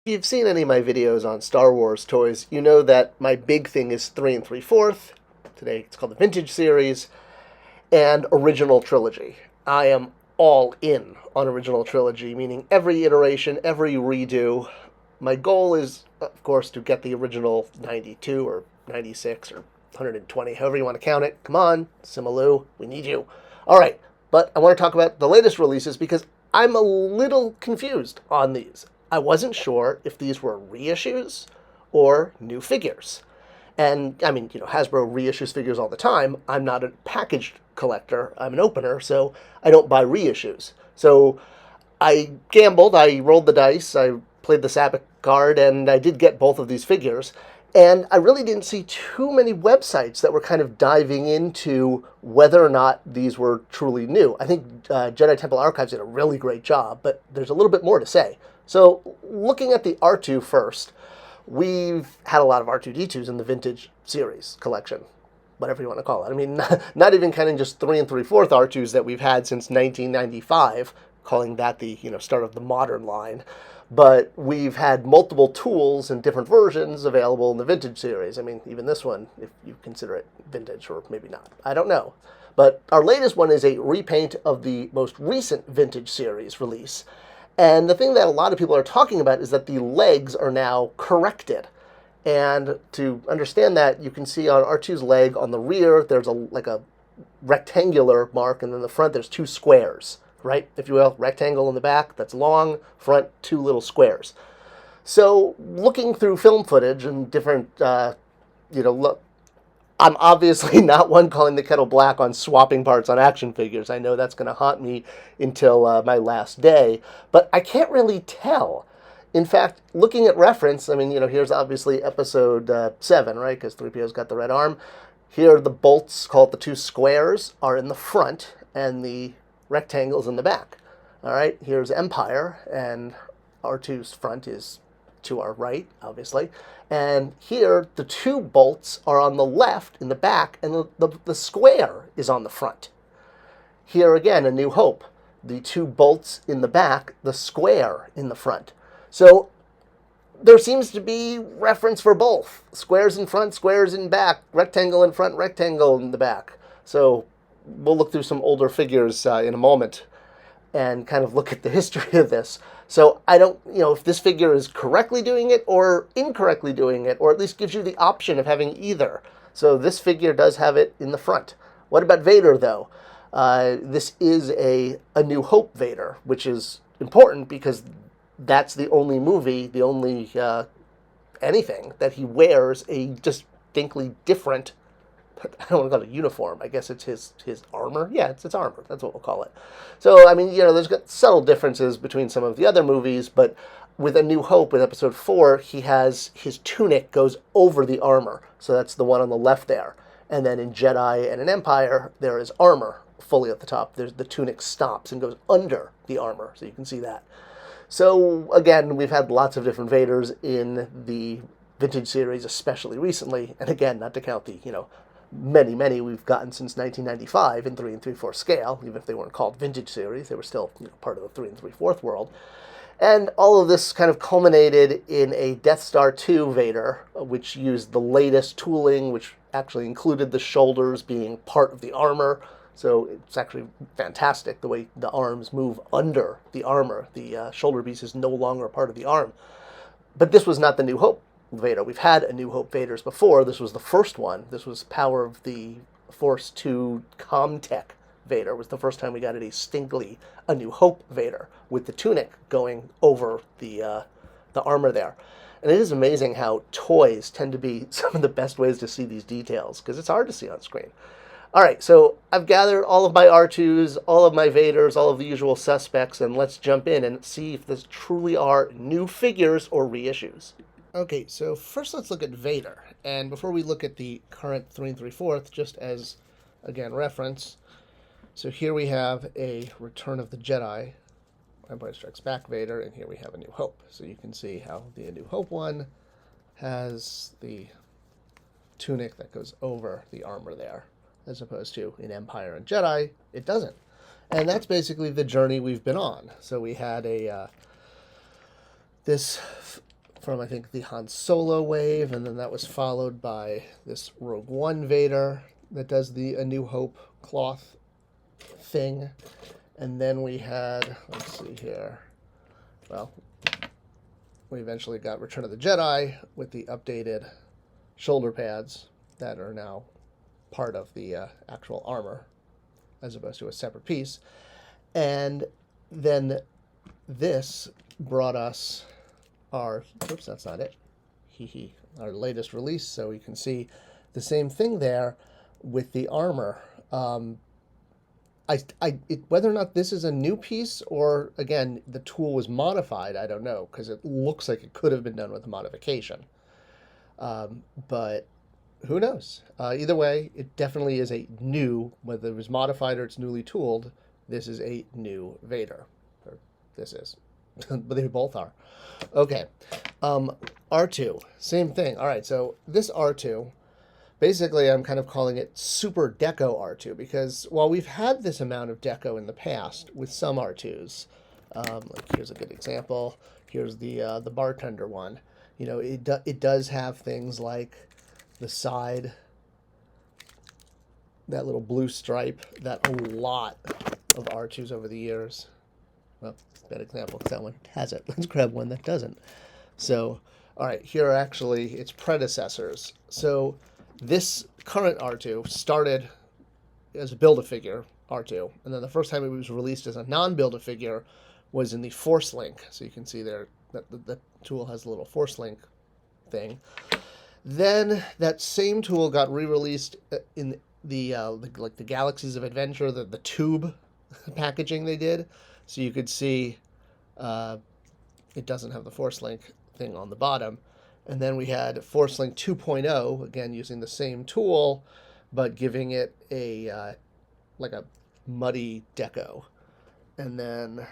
If you've seen any of my videos on Star Wars toys, you know that my big thing is 3 3/4. Today it's called the Vintage Series, and Original Trilogy. I am all in on Original Trilogy, meaning every iteration, every redo. My goal is, of course, to get the original 92 or 96 or 120, however you want to count it. Come on, Simalu, we need you. All right, but I want to talk about the latest releases because I'm a little confused on these. I wasn't sure if these were reissues or new figures. And I mean, Hasbro reissues figures all the time. I'm not a packaged collector, I'm an opener, so I don't buy reissues. So I gambled, I rolled the dice, I played the Sabbath card, and I did get both of these figures. And I really didn't see too many websites that were kind of diving into whether or not these were truly new. I think Jedi Temple Archives did a really great job, but there's a little bit more to say. So looking at the R2 first, we've had a lot of R2 D2's in the Vintage Series collection, whatever you want to call it. I mean, not even kind of just 3 3/4 R2's that we've had since 1995, calling that the start of the modern line. But we've had multiple tools and different versions available in the Vintage Series. I mean, even this one, if you consider it vintage, or maybe not. I don't know. But our latest one is a repaint of the most recent Vintage Series release. And the thing that a lot of people are talking about is that the legs are now corrected. And to understand that, you can see on R2's leg on the rear, there's like a rectangular mark, and then the front there's two squares, right? If you will, rectangle in the back, that's long, front, two little squares. So looking through film footage and different, I'm obviously not one calling the kettle black on swapping parts on action figures. I know that's going to haunt me until my last day, but I can't really tell. In fact, looking at reference, I mean, here's obviously episode 7, right? Because 3PO's got the red arm. Here, the bolts, called the two squares, are in the front, and the rectangles in the back. All right, here's Empire, and R2's front is to our right, obviously. And here, the two bolts are on the left in the back, and the square is on the front. Here again, A New Hope. The two bolts in the back, the square in the front. So there seems to be reference for both. Squares in front, squares in back, rectangle in front, rectangle in the back. So we'll look through some older figures in a moment and kind of look at the history of this. So I don't, if this figure is correctly doing it or incorrectly doing it, or at least gives you the option of having either. So this figure does have it in the front. What about Vader, though? This is a New Hope Vader, which is important because that's the only movie, the only anything that he wears a distinctly different, I don't want to call it a uniform. I guess it's his armor. Yeah, it's armor. That's what we'll call it. So, I mean, there's got subtle differences between some of the other movies, but with A New Hope, with Episode 4, he has his tunic goes over the armor. So that's the one on the left there. And then in Jedi and in Empire, there is armor fully at the top. There's the tunic stops and goes under the armor, so you can see that. So, again, we've had lots of different Vaders in the Vintage Series, especially recently. And again, not to count the, many we've gotten since 1995 in 3 3/4 scale. Even if they weren't called Vintage Series, they were still part of the 3 3/4 world. And all of this kind of culminated in a Death Star 2 Vader, which used the latest tooling, which actually included the shoulders being part of the armor. So it's actually fantastic the way the arms move under the armor. The shoulder piece is no longer part of the arm. But this was not the New Hope Vader. We've had A New Hope Vaders before. This was the first one. This was Power of the Force 2 Comtech Vader. It was the first time we got a distinctly A New Hope Vader with the tunic going over the armor there. And it is amazing how toys tend to be some of the best ways to see these details, because it's hard to see on screen. All right, so I've gathered all of my R2s, all of my Vaders, all of the usual suspects, and let's jump in and see if this truly are new figures or reissues. Okay, so first let's look at Vader. And before we look at the current 3 3/4, just as, again, reference, so here we have a Return of the Jedi, Empire Strikes Back Vader, and here we have A New Hope. So you can see how the A New Hope one has the tunic that goes over the armor there, as opposed to in Empire and Jedi, it doesn't. And that's basically the journey we've been on. So we had this from, I think, the Han Solo wave, and then that was followed by this Rogue One Vader that does the A New Hope cloth thing. And then we had, let's see here, well, we eventually got Return of the Jedi with the updated shoulder pads that are now part of the actual armor as opposed to a separate piece. And then this brought us our, oops, that's not it, our latest release, so you can see the same thing there with the armor. Whether or not this is a new piece or, again, the tool was modified, I don't know, because it looks like it could have been done with a modification. But who knows? Either way, it definitely is a new, whether it was modified or it's newly tooled, this is a new Vader. Or this is. But they both are. Okay. R2, same thing. All right, so this R2, basically I'm kind of calling it Super Deco R2 because while we've had this amount of deco in the past with some R2s, like here's a good example. Here's the bartender one. You know, it does have things like the side, that little blue stripe that a lot of R2s over the years, well, bad example because that one has it. Let's grab one that doesn't. So, all right, here are actually its predecessors. So this current R2 started as a Build-A-Figure R2, and then the first time it was released as a non-Build-A-Figure was in the Force Link. So you can see there that the tool has a little Force Link thing. Then that same tool got re-released in the like the Galaxies of Adventure, the tube packaging they did. So you could see it doesn't have the Force Link thing on the bottom. And then we had Force Link 2.0, again using the same tool, but giving it a like a muddy deco. And then,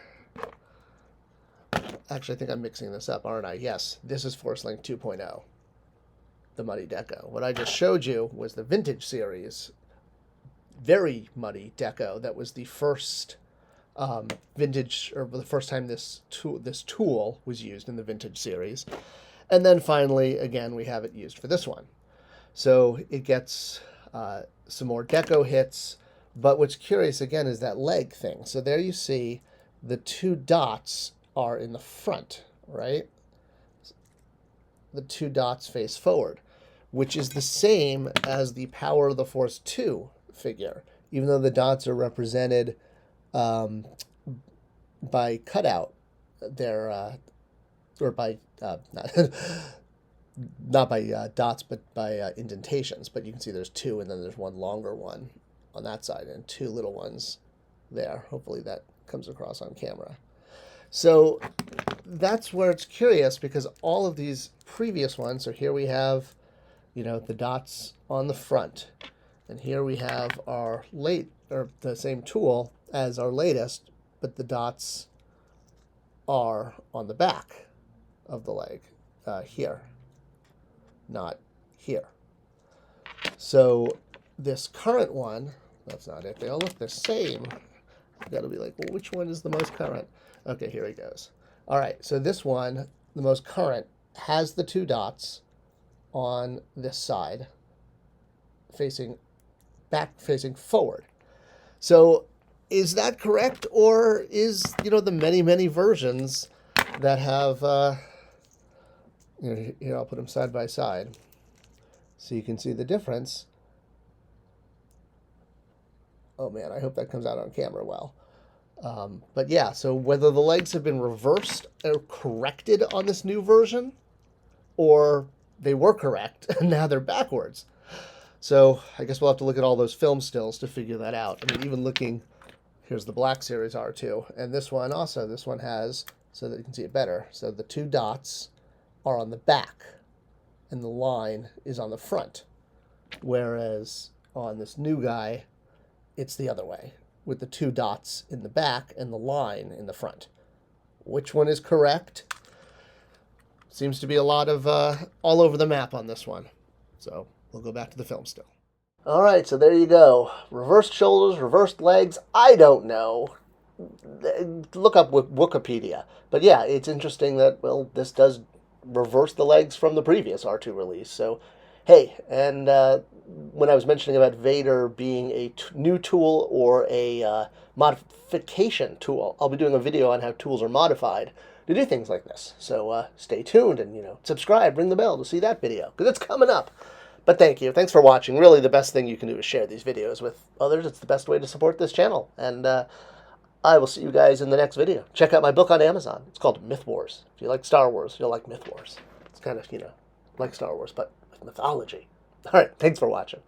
actually I think I'm mixing this up, aren't I? Yes, this is Force Link 2.0, the muddy deco. What I just showed you was the Vintage series, very muddy deco. That was the first vintage, or the first time this tool was used in the Vintage series. And then finally, again, we have it used for this one. So it gets some more deco hits, but what's curious, again, is that leg thing. So there you see the two dots are in the front, right? The two dots face forward, which is the same as the Power of the Force 2 figure, even though the dots are represented by cutout. They're or by not by dots, but by indentations. But you can see there's two, and then there's one longer one on that side, and two little ones there. Hopefully that comes across on camera. So that's where it's curious, because all of these previous ones, so here we have, you know, the dots on the front, and here we have our the same tool as our latest, but the dots are on the back of the leg, here, not here. So this current one, that's not it. They all look the same. You got to be like, well, which one is the most current? Okay, here he goes. All right, so this one, the most current, has the two dots on this side, facing forward. So is that correct, or is, you know, the many versions that have, you know, here I'll put them side by side so you can see the difference. Oh man, I hope that comes out on camera well. But yeah, so whether the legs have been reversed or corrected on this new version, or they were correct and now they're backwards. So I guess we'll have to look at all those film stills to figure that out. I mean, even looking, here's the Black Series R2, and this one also, this one has, so that you can see it better, so the two dots are on the back and the line is on the front, whereas on this new guy, it's the other way, with the two dots in the back and the line in the front. Which one is correct? Seems to be a lot of all over the map on this one. So we'll go back to the film still. All right, so there you go. Reversed shoulders, reversed legs. I don't know. Look up Wikipedia. But yeah, it's interesting that, well, this does reverse the legs from the previous R2 release. So, hey, and when I was mentioning about Vader being a new tool or a modification tool, I'll be doing a video on how tools are modified to do things like this. So stay tuned and, subscribe, ring the bell to see that video, because it's coming up. But thank you. Thanks for watching. Really, the best thing you can do is share these videos with others. It's the best way to support this channel. And I will see you guys in the next video. Check out my book on Amazon. It's called Myth Wars. If you like Star Wars, you'll like Myth Wars. It's kind of, like Star Wars, but with mythology. All right. Thanks for watching.